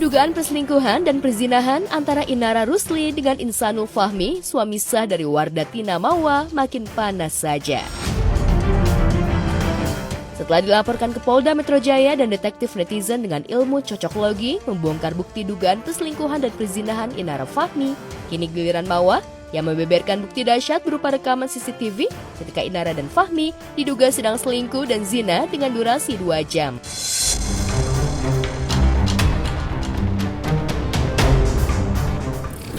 dugaan perselingkuhan dan perzinahan antara Inara Rusli dengan Insanul Fahmi, suami sah dari Wardatina Mawa, makin panas saja. Setelah dilaporkan ke Polda Metro Jaya dan detektif netizen dengan ilmu cocoklogi membongkar bukti dugaan perselingkuhan dan perzinahan Inara Fahmi, kini giliran Mawa yang membeberkan bukti dahsyat berupa rekaman CCTV ketika Inara dan Fahmi diduga sedang selingkuh dan zina dengan durasi 2 jam.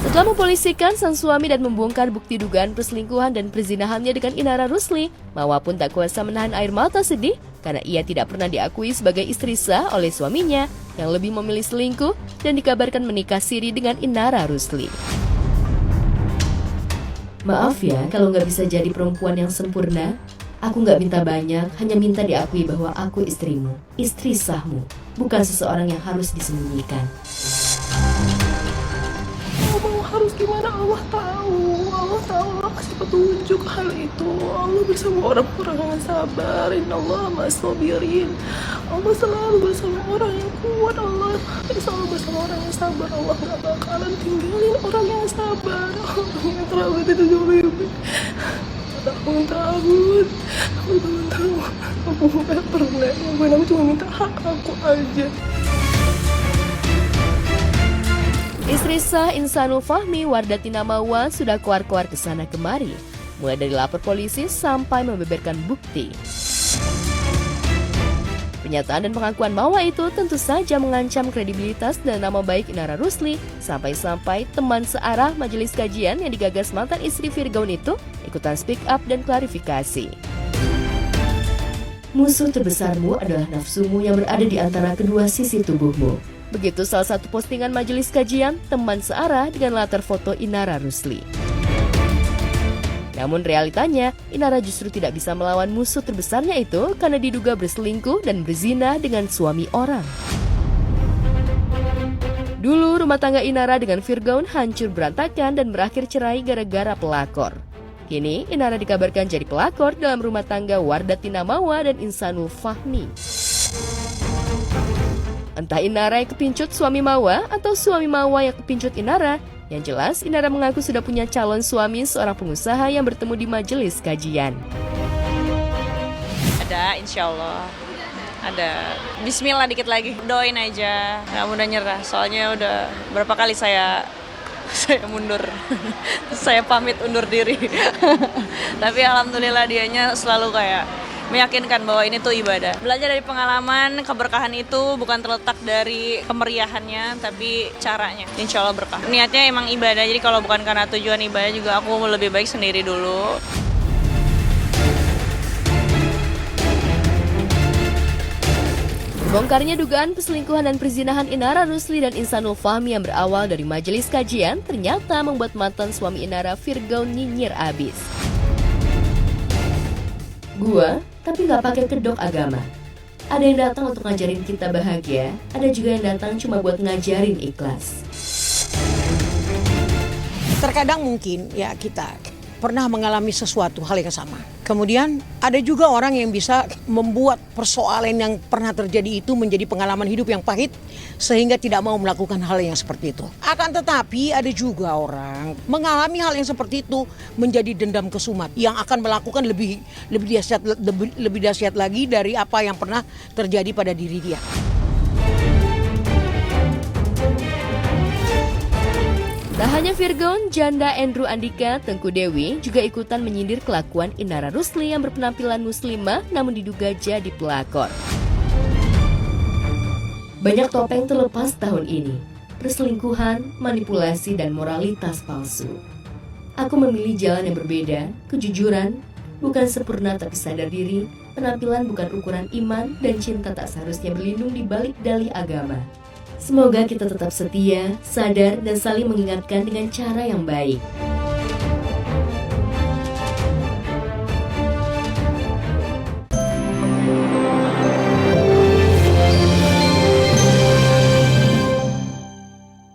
Setelah mempolisikan sang suami dan membongkar bukti dugaan perselingkuhan dan perzinahannya dengan Inara Rusli, Mawa pun tak kuasa menahan air mata sedih karena ia tidak pernah diakui sebagai istri sah oleh suaminya yang lebih memilih selingkuh dan dikabarkan menikah siri dengan Inara Rusli. Maaf ya kalau nggak bisa jadi perempuan yang sempurna. Aku nggak minta banyak, hanya minta diakui bahwa aku istrimu, istri sahmu, bukan seseorang yang harus disembunyikan. Harus gimana Allah tahu Allah kasih petunjuk hal itu. Allah bersama orang-orang yang sabar. Innallaha ma'as-sabirin. Allah selalu bersama orang yang kuat. Allah selalu bersama orang yang sabar. Allah gak bakalan tinggalin orang yang sabar. Orang yang terawat itu lebih. Aku takut. Aku gak pernah. Aku cuma minta hak aku aja. Istri sah Insanul Fahmi, Wardatina Mawa, sudah keluar-keluar ke sana kemari, mulai dari lapor polisi sampai membeberkan bukti. Pernyataan dan pengakuan Mawa itu tentu saja mengancam kredibilitas dan nama baik Inara Rusli, sampai-sampai teman searah majelis kajian yang digagas mantan istri Virgaun itu ikutan speak up dan klarifikasi. Musuh terbesarmu adalah nafsumu yang berada di antara kedua sisi tubuhmu. Begitu salah satu postingan majelis kajian teman searah dengan latar foto Inara Rusli. Namun realitanya, Inara justru tidak bisa melawan musuh terbesarnya itu karena diduga berselingkuh dan berzina dengan suami orang. Dulu rumah tangga Inara dengan Virgaun hancur berantakan dan berakhir cerai gara-gara pelakor. Kini Inara dikabarkan jadi pelakor dalam rumah tangga Wardatina Mawa dan Insanul Fahmi. Entah Inara yang kepincut suami Mawa atau suami Mawa yang kepincut Inara, yang jelas Inara mengaku sudah punya calon suami seorang pengusaha yang bertemu di majelis kajian. Ada, insya Allah. Ada. Bismillah dikit lagi. Doain aja. Nggak mudah nyerah. Soalnya udah berapa kali saya mundur. Saya pamit undur diri. Tapi alhamdulillah dianya selalu kayak meyakinkan bahwa ini tuh ibadah. Belajar dari pengalaman, keberkahan itu bukan terletak dari kemeriahannya, tapi caranya. Insya Allah berkah. Niatnya emang ibadah, jadi kalau bukan karena tujuan ibadah juga aku lebih baik sendiri dulu. Bongkarnya dugaan perselingkuhan dan perzinahan Inara Rusli dan Insanul Fahmi yang berawal dari majelis kajian ternyata membuat mantan suami Inara Virgaun nyinyir abis. Gua tapi gak pakai kedok agama. Ada yang datang untuk ngajarin kita bahagia, ada juga yang datang cuma buat ngajarin ikhlas. Terkadang mungkin ya kita pernah mengalami sesuatu hal yang sama. Kemudian ada juga orang yang bisa membuat persoalan yang pernah terjadi itu menjadi pengalaman hidup yang pahit sehingga tidak mau melakukan hal yang seperti itu. Akan tetapi ada juga orang mengalami hal yang seperti itu menjadi dendam kesumat yang akan melakukan lebih dahsyat lagi dari apa yang pernah terjadi pada diri dia. Tak hanya Virgaun, janda Andrew Andika, Tengku Dewi juga ikutan menyindir kelakuan Inara Rusli yang berpenampilan muslimah namun diduga jadi pelakor. Banyak topeng terlepas tahun ini, perselingkuhan, manipulasi, dan moralitas palsu. Aku memilih jalan yang berbeda, kejujuran, bukan sempurna tapi sadar diri, penampilan bukan ukuran iman, dan cinta tak seharusnya berlindung di balik dalih agama. Semoga kita tetap setia, sadar, dan saling mengingatkan dengan cara yang baik.